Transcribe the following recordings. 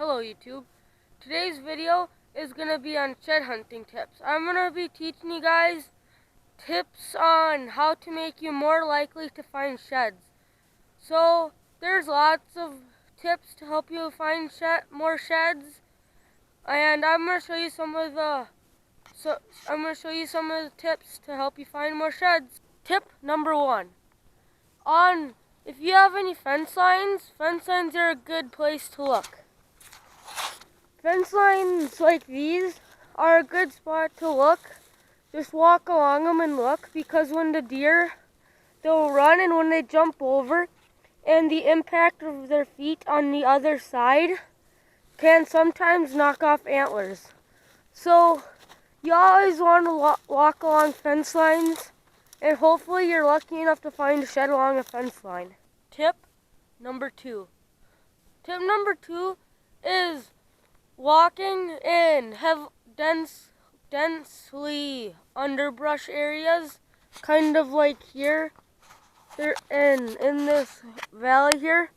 Hello YouTube. Today's video is going to be on shed hunting tips. I'm going to be teaching you guys tips on how to make you more likely to find sheds. So there's lots of tips to help you find more sheds, and I'm going to show you some of the tips to help you find more sheds. Tip number 1. If you have any fence lines are a good place to look. Fence lines like these are a good spot to look. Just walk along them and look, because when the deer, they'll run, and when they jump over, and the impact of their feet on the other side can sometimes knock off antlers. So you always want to walk along fence lines, and hopefully you're lucky enough to find a shed along a fence line. Tip number 2. Tip number 2 is walking in densely underbrush areas, kind of like here. In this valley here,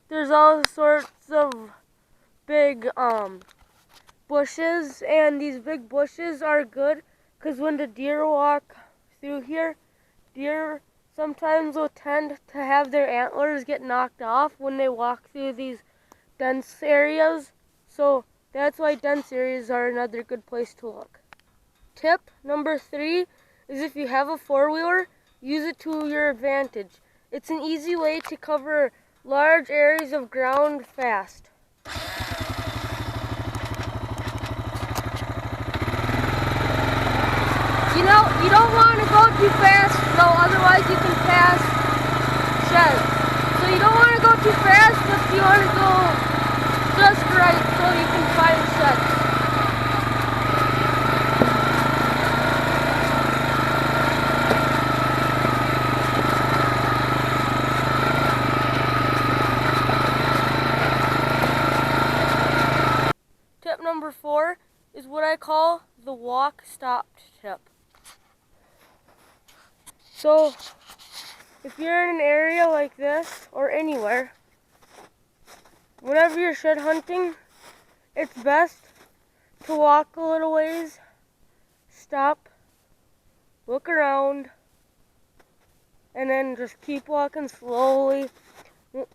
there's all sorts of big bushes, and these big bushes are good because when the deer walk through here, deer sometimes will tend to have their antlers get knocked off when they walk through these dense areas. So that's why dense areas are another good place to look. Tip number 3 is if you have a four-wheeler, use it to your advantage. It's an easy way to cover large areas of ground fast. You don't want to go too fast, though, otherwise you can pass sheds. So you don't want to go too fast, but you want to go just right so you can find sheds. Tip number 4 is what I call the walk stopped tip. So if you're in an area like this or anywhere, whenever you're shed hunting, it's best to walk a little ways, stop, look around, and then just keep walking slowly.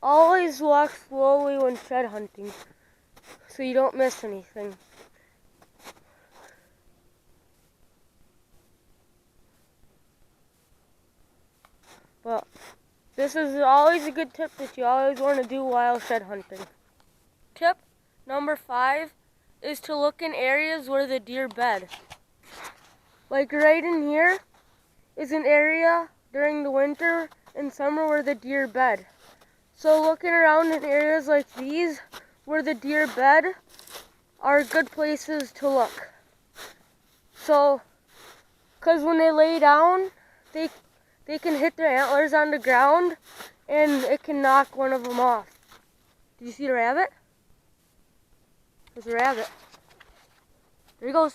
Always walk slowly when shed hunting so you don't miss anything. But this is always a good tip that you always want to do while shed hunting. Tip number 5 is to look in areas where the deer bed. Like right in here is an area during the winter and summer where the deer bed. So looking around in areas like these where the deer bed are good places to look. So, because when they lay down, they can hit their antlers on the ground and it can knock one of them off. Did you see the rabbit? There's a rabbit. There he goes.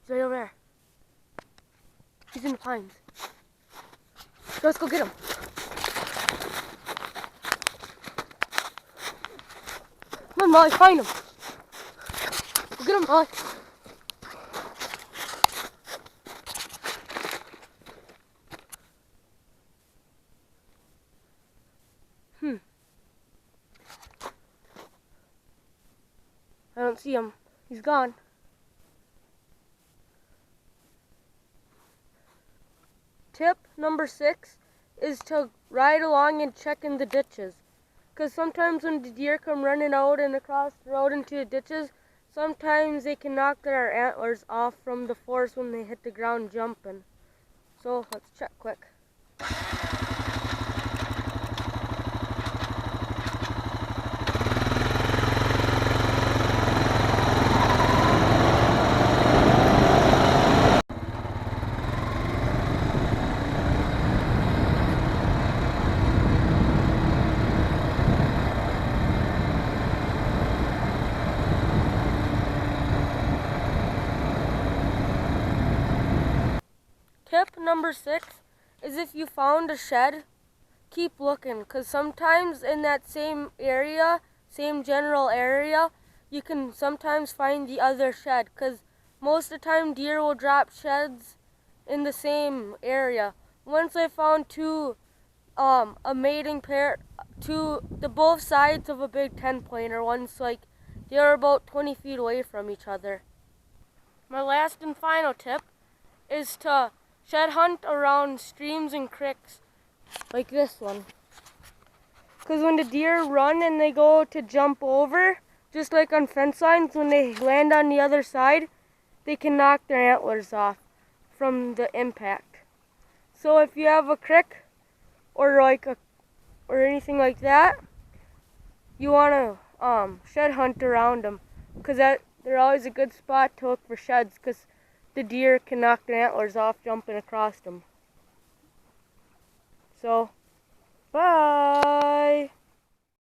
He's right over there. He's in the pines. Let's go get him. Come on, Molly, find him. Go get him, Molly. I don't see him. He's gone. Tip number 6 is to ride along and check in the ditches. Because sometimes when the deer come running out and across the road into the ditches, sometimes they can knock their antlers off from the force when they hit the ground jumping. So let's check quick. Tip number 6 is if you found a shed, keep looking, because sometimes in that same area, same general area, you can sometimes find the other shed, because most of the time deer will drop sheds in the same area. Once I found a mating pair, the both sides of a big 10-pointer. One's like, they were about 20 feet away from each other. My last and final tip is to shed hunt around streams and creeks, like this one. Because when the deer run and they go to jump over, just like on fence lines, when they land on the other side, they can knock their antlers off from the impact. So if you have a crick or or anything like that, you want to shed hunt around them, because they're always a good spot to look for sheds, because the deer can knock their antlers off jumping across them. So, bye!